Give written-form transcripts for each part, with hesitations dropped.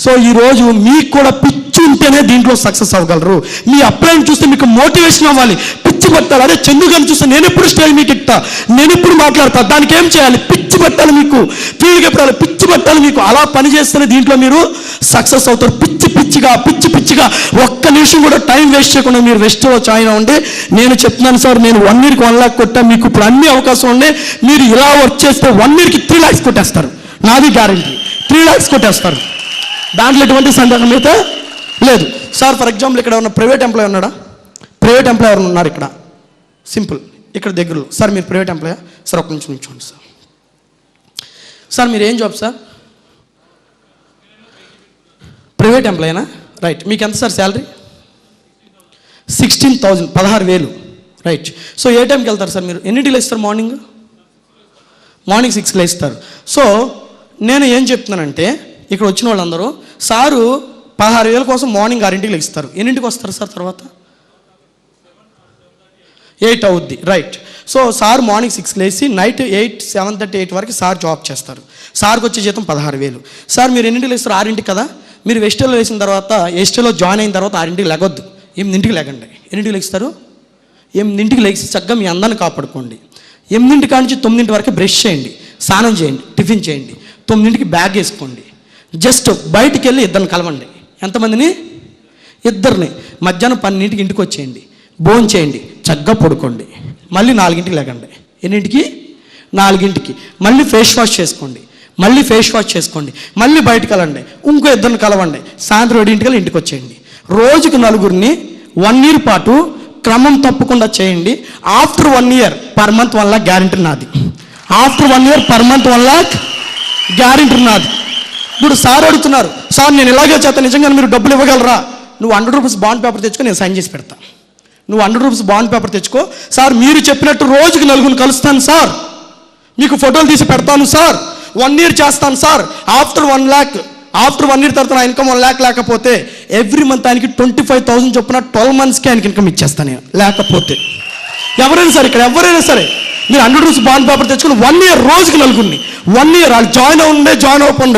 So ఈరోజు మీకు కూడా పిచ్చి ఉంటేనే దీంట్లో సక్సెస్ అవ్వగలరు. మీ అప్లైని చూస్తే మీకు మోటివేషన్ అవ్వాలి, పిచ్చి పట్టాలి. అదే చందు గారిని చూస్తే నేను ఎప్పుడు స్టైల్ మీకు ఎక్కుతా, నేను ఎప్పుడు మాట్లాడతా, దానికి ఏం చేయాలి? పిచ్చి పట్టాలి, మీకు ఫీల్డ్కి ఎప్పుడు పిచ్చి పట్టాలి. మీకు అలా పని చేస్తేనే దీంట్లో మీరు సక్సెస్ అవుతారు. పిచ్చి పిచ్చిగా ఒక్క నిమిషం కూడా టైం వేస్ట్ చేయకుండా మీరు రెస్ట్లో జాయిన్ అవ్వండి. నేను చెప్తున్నాను సార్, నేను 1 yearకి 1 lakh కొట్టా. మీకు ఇప్పుడు అన్ని అవకాశం ఉన్నాయి. మీరు ఇలా వర్క్ చేస్తే 1 yearకి 3 lakhs కొట్టేస్తారు, నాది గ్యారంటీ. 3 lakhs కొట్టేస్తారు, దాంట్లో ఎటువంటి సందేహం అయితే లేదు. సార్ ఫర్ ఎగ్జాంపుల్ ఇక్కడ ఉన్న ప్రైవేట్ ఎంప్లాయీ ఉన్నాడా? ప్రైవేట్ ఎంప్లాయీ ఎవరు ఉన్నారు ఇక్కడ? సింపుల్, ఇక్కడ దగ్గరలో. సార్ మీరు ప్రైవేట్ ఎంప్లాయా? సార్ ఒక్క నిమిషం చూడండి సార్. సార్ మీరు ఏం జాబ్ సార్? ప్రైవేట్ ఎంప్లాయీనా? రైట్. మీకు ఎంత సార్ శాలరీ? 16,000, 16,000. రైట్. సో ఏ టైంకి వెళ్తారు సార్ మీరు? ఎన్నింటికి లేస్తారు? మార్నింగ్ 6కి లేస్తారు. సో నేను ఏం చెప్తున్నానంటే ఇక్కడ వచ్చిన వాళ్ళందరూ సారు 16,000 కోసం మార్నింగ్ 6కి లేస్తారు. ఎన్నింటికి వస్తారు సార్? తర్వాత 8 అవుద్ది. రైట్. సో సార్ మార్నింగ్ 6కి లేచి నైట్ 8, 7:30, 8 వరకు సార్ జాబ్ చేస్తారు. సార్కి వచ్చే జీతం 16,000. సార్ మీరు ఎన్నింటికి లేస్తారు? 6కి కదా. మీరు ఎస్టీలో వేసిన తర్వాత, ఎస్టీలో జాయిన్ అయిన తర్వాత 6కి లెగొద్దు, 8కి లెగండి. ఎన్నింటికి లేస్తారు? 8కి లేచి చక్కగా మీ అందాన్ని కాపాడుకోండి. 8 కాడి నుంచి 9 వరకు బ్రష్ చేయండి, స్నానం చేయండి, టిఫిన్ చేయండి. 9కి బ్యాగ్ వేసుకోండి. జస్ట్ బయటికి వెళ్ళి ఇద్దరిని కలవండి. ఎంతమందిని? ఇద్దరిని. మధ్యాహ్నం 12కి ఇంటికి వచ్చేయండి, భోజనం చేయండి, చక్కగా పడుకోండి. మళ్ళీ 4కి లెగండి. ఎన్నింటికి? 4కి. మళ్ళీ ఫేస్ వాష్ చేసుకోండి, మళ్ళీ బయటకు వెళ్ళండి, ఇంకో ఇద్దరిని కలవండి. సాయంత్రం 7కి ఇంటికి వచ్చేయండి. రోజుకు 4 1 year పాటు క్రమం తప్పకుండా చేయండి. After 1 year per month 1 lakh guarantee నాది. After 1 year per month 1 lakh guarantee నాది. ఇప్పుడు సార్ అడుగుతున్నారు, సార్ నేను ఇలాగే చేస్తా, నిజంగా మీరు డబ్బులు ఇవ్వగలరా? నువ్వు 100 rupees బాండ్ పేపర్ తెచ్చుకో, నేను సైన్ చేసి పెడతా. నువ్వు 100 rupees బాండ్ పేపర్ తెచ్చుకో. సార్ మీరు చెప్పినట్టు రోజుకి 4 కలుస్తాను సార్, మీకు ఫోటోలు తీసి పెడతాను సార్, 1 year చేస్తాను sir. After 1 lakh, after 1 year తర్వాత నా ఇన్కమ్ 1 lakh లేకపోతే ఎవ్రీ మంత్ ఆయనకి 25,000 చొప్పున 12 monthsకి ఆయనకి ఇన్కమ్ ఇచ్చేస్తాను నేను. లేకపోతే ఎవరైనా సరే, ఇక్కడ ఎవరైనా సరే మీరు 100 rupees బాండ్ పేపర్ తెచ్చుకుని 1 year రోజుకి 4 1 year వాళ్ళు జాయిన్ అవ్వండి, జాయిన్ అవ్వకండి,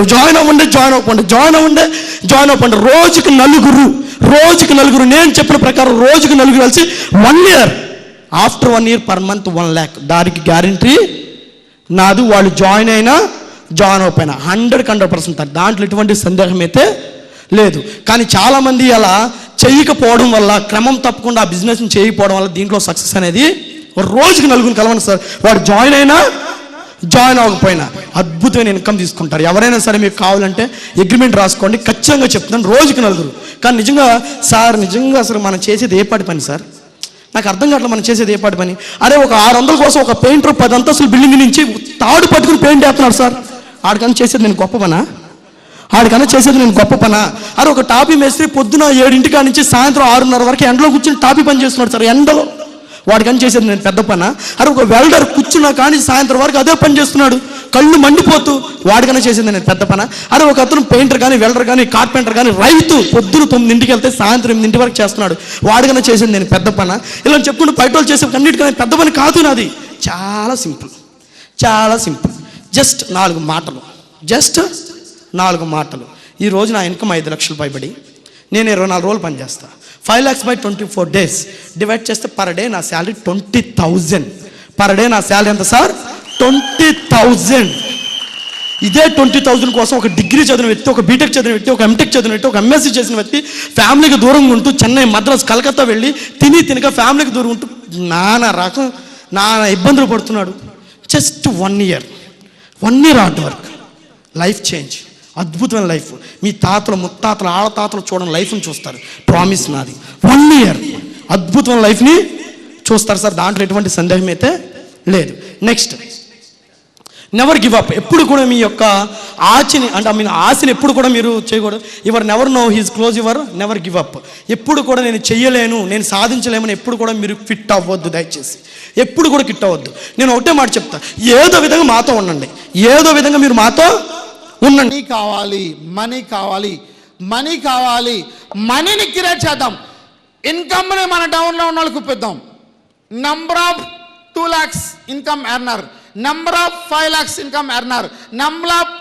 రోజుకి 4 నేను చెప్పిన ప్రకారం రోజుకి 4 కలిసి 1 year. After 1 year per month 1 lakh, దానికి గ్యారంటీ నాది. వాళ్ళు జాయిన్ అయినా జాయిన్ అవ్వకపోయినా 100% దాంట్లో ఎటువంటి సందేహం అయితే లేదు. కానీ చాలామంది అలా చేయకపోవడం వల్ల, క్రమం తప్పకుండా ఆ బిజినెస్ని చేయకపోవడం వల్ల దీంట్లో సక్సెస్ అనేది రోజుకి 4 కలవండి సార్. వాడు జాయిన్ అయినా జాయిన్ అవ్వకపోయినా అద్భుతమైన ఇన్కమ్ తీసుకుంటారు. ఎవరైనా సరే మీకు కావాలంటే అగ్రిమెంట్ రాసుకోండి, ఖచ్చితంగా చెప్తున్నాను, రోజుకి 4. కానీ నిజంగా సార్, నిజంగా అసలు మనం చేసేది ఏ పాటి పని సార్? నాకు అర్థం కావట్లేదు మనం చేసేది ఏ పాటి పని. అరే ఒక 600 కోసం ఒక పెయింటర్ 10 అంతస్తుల బిల్డింగ్ నుంచి తాడు పట్టుకుని పెయింట్ వేస్తున్నాడు సార్. ఆడికన్నా చేసేది నేను గొప్ప పనా? అరే ఒక టాపీ మేస్త్రి పొద్దున 7 కాడి నుంచి సాయంత్రం 6:30 వరకు ఎండలో కూర్చొని టాపీ పని చేస్తున్నాడు సార్, ఎండలో. వాడికని చేసేది నేను పెద్ద పనా? అరే ఒక వెల్డర్ కూర్చున్నా కానీ సాయంత్రం వరకు అదే పని చేస్తున్నాడు, కళ్ళు మండిపోతూ, వాడికన్నా చేసేది నేను పెద్ద పనా? అరే ఒక అతను పెయింటర్ కానీ, వెల్డర్ కానీ, కార్పెంటర్ కానీ, రైతు పొద్దున 9కి వెళ్తే సాయంత్రం 8 వరకు చేస్తున్నాడు, వాడికన్నా చేసేది నేను పెద్ద పనా? ఇలా చెప్పుకుంటూ బయట వాళ్ళు చేసే అన్నిటికన్నా పెద్ద పని కాదు నాది. చాలా సింపుల్. జస్ట్ 4 మాటలు. ఈరోజు నా ఇన్కమ్ 5 లక్షలు పైబడి నేను 24 రోజులు పనిచేస్తా. 5 lakhs by 24 days డివైడ్ చేస్తే పర్ డే నా శాలరీ 20,000. పర్ డే నా శాలరీ ఎంత సార్? 20,000. ఇదే 20,000 కోసం ఒక డిగ్రీ చదివిన వ్యక్తి, ఒక బీటెక్ చదివిన వ్యక్తి, ఒక ఎంటెక్ చదివిన వ్యక్తి, ఒక ఎంఎస్సీ చేసిన వ్యక్తి ఫ్యామిలీకి దూరంగా ఉంటూ చెన్నై, మద్రాస్, కలకత్తా వెళ్ళి తినక ఫ్యామిలీకి దూరం ఉంటూ నానా ఇబ్బందులు పడుతున్నాడు. Just 1 year hard work, life change, అద్భుతమైన లైఫ్. మీ తాతలు, ముత్తాతలు, ఆడతాతలు చూడని లైఫ్ని చూస్తారు. ప్రామిస్ నాది. 1 year అద్భుతమైన లైఫ్ని చూస్తారు సార్, దాంట్లో ఎటువంటి సందేహం అయితే లేదు. Next, never give up. ఎప్పుడు కూడా మీ యొక్క ఆశని ఎప్పుడు కూడా మీరు చేయకూడదు. Your never know he's close, your never give up. ఎప్పుడు కూడా నేను చెయ్యలేను, నేను సాధించలేమని ఎప్పుడు కూడా మీరు ఫిట్ అవ్వద్దు. దయచేసి ఎప్పుడు కూడా కిట్ అవ్వద్దు. నేను ఒకటే మాట చెప్తా, ఏదో విధంగా మాతో ఉండండి, ఏదో విధంగా మీరు మాతో ఉండండి. మనీ కావాలి, మనీని క్రియేట్ చేద్దాం. ఇన్కమ్ని మన టౌన్లో ఉన్న వాళ్ళకి ఇప్పిద్దాం. Number of 2 lakhs income earner, number of 5 lakhs income earner, number of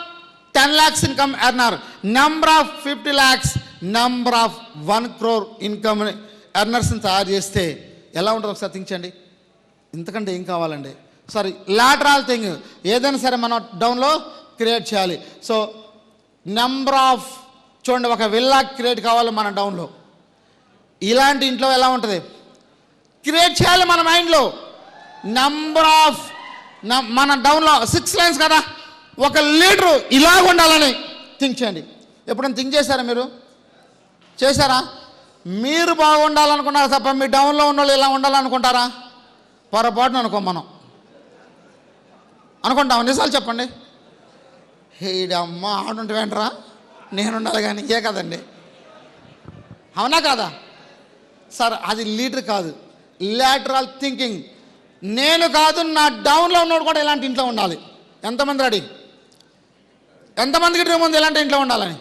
10 lakhs income earner, number of 50 lakhs, number of 1 crore income earnersని తయారు చేస్తే ఎలా ఉంటుందో ఒకసారి థింక్. ఇంతకంటే ఏం కావాలండి? సారీ, లాటరల్ థింగ్ ఏదైనా సరే మనం డౌన్లో క్రియేట్ చేయాలి. సో నెంబర్ ఆఫ్ చూడండి, ఒక విల్లా క్రియేట్ కావాలి మన డౌన్లో. ఇలాంటి ఇంట్లో ఎలా ఉంటుంది క్రియేట్ చేయాలి మన మైండ్లో. నెంబర్ ఆఫ్ మన డౌన్లో 6 లైన్స్ కదా, ఒక లీడరు ఇలాగ ఉండాలని థింక్ చేయండి. ఎప్పుడైనా థింక్ చేశారా? మీరు చేశారా? మీరు బాగుండాలనుకున్నారా తప్ప మీ డౌన్లో ఉన్న వాళ్ళు ఇలా ఉండాలనుకుంటారా? పొరపాటును మనం అనుకుంటాం. నిజాలు చెప్పండి. హేడమ్మ ఆడుంటే వెంటరా నేను ఉండాలి కానీ ఏ కదండి, అవునా కాదా? సార్ అది లీడర్ కాదు, లాటరల్ థింకింగ్. నేను కాదు, నా డౌన్లో ఉన్నోడు కూడా ఇలాంటి ఇంట్లో ఉండాలి. ఎంతమంది రెడీ? ఎంతమందికి డ్రీమ్ ఉంది ఇలాంటి ఇంట్లో ఉండాలని?